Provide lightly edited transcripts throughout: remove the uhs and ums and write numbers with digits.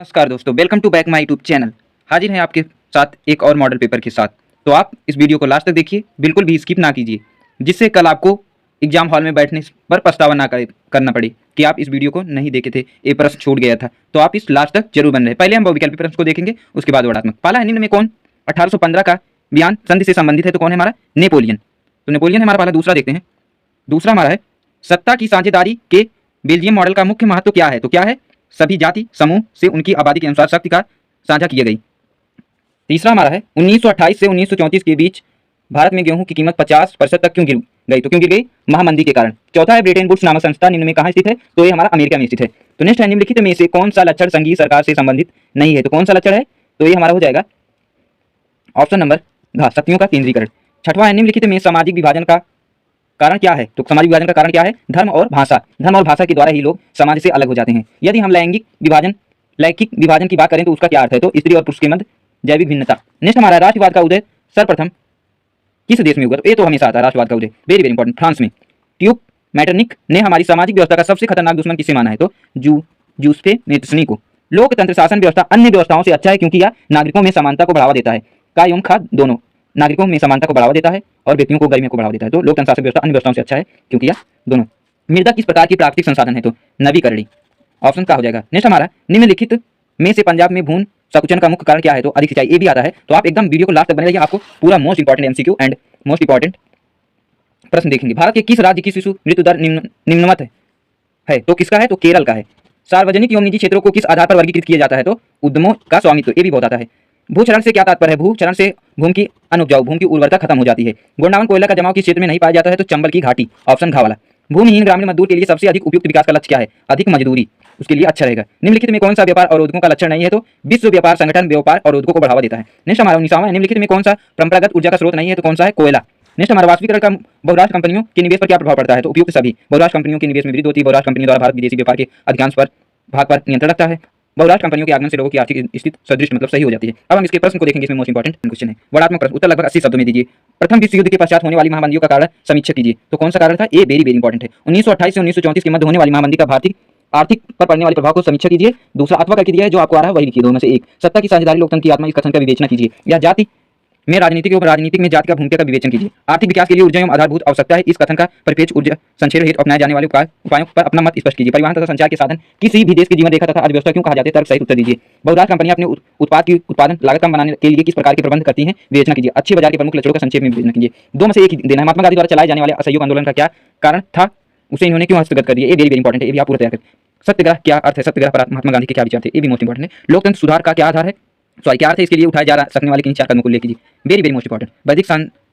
नमस्कार दोस्तों, welcome to back my YouTube channel. हाजिर हैं आपके साथ एक और मॉडल पेपर के साथ। तो आप इस वीडियो को लास्ट तक देखिए, बिल्कुल भी स्किप ना कीजिए, जिससे कल आपको एग्जाम हॉल में बैठने पर पछतावा ना करना पड़े कि आप इस वीडियो को नहीं देखे थे, ये प्रश्न छूट गया था। तो आप इस लास्ट तक जरूर बन रहे। पहले हम बहुविकल्पी प्रश्न को देखेंगे, उसके बाद वर्णात्मक। पहला है, निम्न में कौन 1815 का बयान संधि से संबंधित है? तो कौन है हमारा? नेपोलियन। तो नेपोलियन है हमारा पहला। दूसरा देखते हैं, दूसरा हमारा है, सत्ता की साझेदारी के बेल्जियम मॉडल का मुख्य महत्व क्या है? तो क्या है? सभी जाति समूह से उनकी आबादी के अनुसार शक्ति का साझा किए गई। तीसरा हमारा है, 1928 से 1934 के बीच भारत में गेहूं की कीमत 50% तक क्यों गिर गई? तो क्यों गिर गई? महामंदी के कारण। चौथा है, ब्रिटेन वुड्स नामक संस्था निम्न में कहाँ स्थित है? तो ये हमारा अमेरिका में स्थित है। तो नेक्स्ट है, निम्नलिखित में से कौन सा लक्षण संघीय सरकार से संबंधित नहीं है? तो कौन सा लक्षण है? तो ये हमारा हो जाएगा ऑप्शन नंबर घ, शक्तियों का केंद्रीकरण। छठवां है, निम्नलिखित में सामाजिक विभाजन का कारण क्या है? तो सामाजिक विभाजन का कारण क्या है? धर्म और भाषा। धर्म और भाषा के द्वारा ही लोग समाज से अलग हो जाते हैं। यदि हम लैंगिक विभाजन की बात करें तो उसका क्या अर्थ है? तो स्त्री और पुरुष के मध्य जैविक भिन्नता। नेक्स्ट हमारा राष्ट्रवाद का उदय सर्वप्रथम किस देश में हुआ? तो ये तो हमेशा आता है राष्ट्रवाद का उदय, वेरी वेरी इंपॉर्टेंट, फ्रांस में। ट्यूक मैटरनिक ने हमारी सामाजिक व्यवस्था का सबसे खतरनाक दुश्मन किसे माना है? तो जूस्फे मेटस्नी को। लोकतंत्र शासन व्यवस्था अन्य व्यवस्थाओं से अच्छा है क्योंकि यह नागरिकों में समानता को बढ़ावा देता है। का एवं खा दोनों नागरिकों में समानता को बढ़ावा देता है और व्यक्तियों को गरिमा को बढ़ावा देता है। तो लोकतंत्र शासन व्यवस्था अन्य व्यवस्थाओं से अच्छा है क्योंकि यह दोनों। मृदा किस प्रकार की प्राकृतिक संसाधन है? तो नवीकरणीय। ऑप्शन का हो जाएगा। नेक्स्ट हमारा, निम्नलिखित में से पंजाब में भून संकुचन का मुख्य कारण क्या है? तो अधिक सिंचाई। ये भी आता है, तो आप एकदम वीडियो को लास्ट तक बने रहिए, आपको पूरा most important MCQ and most important प्रश्न देखेंगे। भारत के किस राज्य की शिशु मृत्यु दर निम्नवत है? तो किसका है? तो केरल का है। सार्वजनिक एवं निजी क्षेत्रों को किस आधार पर वर्गीकृत किया जाता है? तो उद्यमों का स्वामित्व। ये भी बहुत आता है। भूक्षरण से क्या तात्पर्य है? भूक्षरण से भूमि की अनुपजाऊ, भूमि की उर्वरता खत्म हो जाती है। गोंडावन कोयला का जमाव किस क्षेत्र में नहीं पाया जाता है? तो चंबल की घाटी, ऑप्शन घा वाला। भूमिहीन ग्रामीण मजदूर के लिए सबसे अधिक उपयुक्त विकास का लक्ष्य क्या है? अधिक मजदूरी, उसके लिए अच्छा रहेगा। निम्नलिखित में कौन सा व्यापार अवरोधकों का लक्षण नहीं है? तो विश्व व्यापार संगठन व्यापार अवरोधकों को बढ़ावा देता है। नेक्स्ट हमारा 19वां, निम्नलिखित में कौन सा परंपरागत ऊर्जा का स्रोत नहीं है? तो कौन सा है? कोयला। नेक्स्ट हमारा, वास्तविकरण का बहुराष्ट्र कंपनियों के निवेश पर क्या प्रभाव पड़ता है? तो उपयुक्त सभी। बहुराष्ट्र कंपनियों के निवेश में वृद्धि होती है। बहुराष्ट्र कंपनियों द्वारा भारत विदेशी व्यापार के अधिकांश पर भाग पर नियंत्रण रखता है। बहुराष्ट्र कंपनियों के आगमन से लोगों की आर्थिक स्थिति सदृश मतलब सही हो जाती है। अब हम इसके प्रश्न को देखेंगे, इसमें मोस्ट इंपॉर्टेंट क्वेश्चन है। वर्णात्मक प्रश्न, उत्तर लगभग 80 शब्दों में दीजिए। प्रथम विश्व युद्ध के पश्चात होने वाली महामंदियों का कारण समीक्षा कीजिए। तो कौन सा कारण था? ये वेरी वेरी इंपॉर्टेंट है। 1928 से 1934 के मध्य होने वाली महामंदी का भारतीय आर्थिक पर पड़ने वाले प्रभाव को समीक्षा कीजिए। दूसरा, अथवा करके दिया है, जो आपको आ रहा है वही लिखिए, दो में से एक। सत्ता की साझेदारी लोकतंत्र की आत्मा, इस कथन का विवेचना कीजिए। या जाति में राजनीतिक एवं राजनीतिक में जाति का भूमिका का विवेचन कीजिए। आर्थिक विकास के लिए ऊर्जा एवं आधारभूत आवश्यकता है, इस कथन का परिप्रेक्ष्य ऊर्जा संचय हेतु अपनाए जाने वाले उपायों पर अपना मत स्पष्ट कीजिए। परिवहन तथा संचार के साधन किसी भी देश की जीवन रेखा तथा अर्थव्यवस्था क्यों कहा जाते हैं? तर्क सहित उत्तर दीजिए। बहुराष्ट्र कंपनियां अपने उत्पाद की उत्पादन लागत कम बनाने के लिए किस प्रकार के प्रबंध करती हैं? विवेचना कीजिए। अच्छे बाजार के प्रमुख लक्षणों का संक्षेप में विवेचना कीजिए। दो में से एक ही देना है। महात्मा गांधी द्वारा चलाए जाने वाले असहयोग आंदोलन का क्या कारण था? उसे इन्होंने क्यों हस्तगत कर दिया? ये वेरी वेरी इंपॉर्टेंट है, ये भी आप पूरा तैयार करें। सत्याग्रह क्या अर्थ है? सत्याग्रह पर महात्मा गांधी के क्या विचार थे? ये भी मोस्ट इंपॉर्टेंट है। लोकतंत्र सुधार का क्या आधार है? सॉरी, क्या अर्थ है? इसके लिए उठाए जा सकने वाले किन चार कदमों को लेकर वेरी वेरी मोस्ट इंपॉर्टेंट।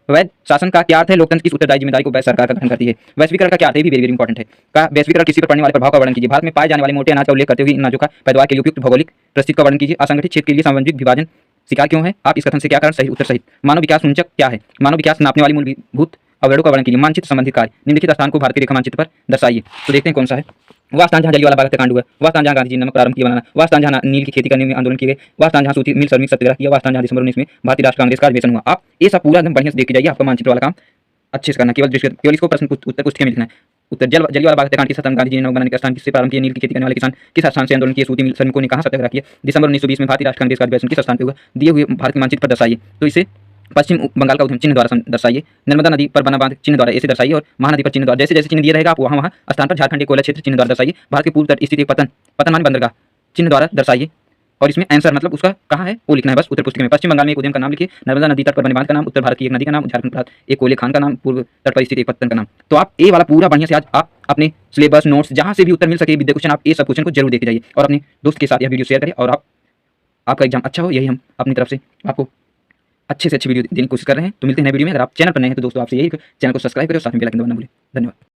वैध शासन का क्या अर्थ है? लोकतंत्र की उत्तरदायी जिम्मेदारी को वैध सरकार का गठन करती है। वैश्वीकरण का क्या अर्थ है? भी वेरी वेरी इंपॉर्टेंट है। का वैश्वीकरण किसी पर पड़ने वाले प्रभाव का वर्णन कीजिए। भारत में पाए जाने वाले मोटे अनाज का उल्लेख करते हुए इन अनाजों का पैदावार के लिए उपयुक्त भौगोलिक परिस्थिति का वर्णन कीजिए। असंगठित क्षेत्र के लिए सामाजिक विभाजन शिकार क्यों है? आप इस कथन से क्या कारण? सही उत्तर सही। मानव विकास सूचक क्या है? मानव विकास नापने वाली मूलभूत अवयवों का वर्णन कीजिए। मानचित्र संबंधित कार्य, निम्नलिखित स्थान को भारत के रेखा मानचित्र पर दर्शाइए। तो देखते हैं कौन सा है। वह स्थान जहाँ जलियांवाला बाग हत्याकांड हुआ, वह स्थान जहाँ गांधी जी ने नमक प्रारंभ किया बनाना, वह स्थान जहाँ नील की खेती करने में आंदोलन किए गए, वह स्थान जहाँ सूती मिल श्रमिक सत्याग्रह किया, वह स्थान जहाँ दिसंबर 19 में भारतीय राष्ट्र कांग्रेस का अधिवेशन हुआ। आप ये सब पूरा एकदम बढ़िया से देख के जाइए, आपका मानचित्र वाला काम अच्छे से करना। केवल इसको प्रश्न उत्तर पुस्तिका में लिखना है। उत्तर, जलियांवाला बाग हत्याकांड किस स्थान गांधी जी ने नमक बनाने का स्थान किससे प्रारंभ किया? नील की खेती करने वाले किसान किस स्थान से आंदोलन किए? सूती मिल श्रमिकों ने कहाँ सत्याग्रह किया? दिसंबर 1920 में भारतीय राष्ट्र कांग्रेस का अधिवेशन किस स्थान पर हुआ? दिए हुए भारत के मानचित्र पर दर्शाइए। तो इसे पश्चिम बंगाल का उद्यम चिन्ह द्वारा दर्शाइए। नर्मदा नदी पर बना बांध चिन्ह द्वारा ऐसे दर्शाइए। और महानदी पर चिन्ह द्वारा जैसे जैसे चिन्ह दिया रहेगा आप वहाँ स्थान पर झारखंड कोयला क्षेत्र चिन्ह द्वारा दर्शाइए। भारत के पूर्व तट स्थित एक पतनमान बंदरगाह चिन्ह द्वारा दर्शाइए। और इसमें आंसर मतलब उसका कहाँ है वो लिखना है बस उत्तर पुस्तिका में। पश्चिम बंगाल में एक उद्यम का नाम लिखिए। नर्मदा नदी तट पर बने बांध का नाम, उत्तर भारत की एक नदी का नाम, झारखंड प्रांत एक कोयले खान का नाम, पूर्व तट पर स्थित एक पत्तन का नाम। तो आप ए वाला पूरा बढ़िया से आज आप अपने सिलेबस नोट्स जहाँ से भी उत्तर मिल सके विद्या क्वेश्चन, आप ये सब क्वेश्चन को जरूर देखे जाइए और अपने दोस्त के साथ यह वीडियो शेयर करें और आपका एग्जाम अच्छा हो, यही हम अपनी तरफ से आपको अच्छे से अच्छी वीडियो देने की कोशिश कर रहे हैं। तो मिलते हैं नए वीडियो में। अगर आप चैनल पर नए हैं तो दोस्तों आपसे यही चैनल को सब्सक्राइब करें और साथ में बेल आइकन दबाना ना भूलें। धन्यवाद।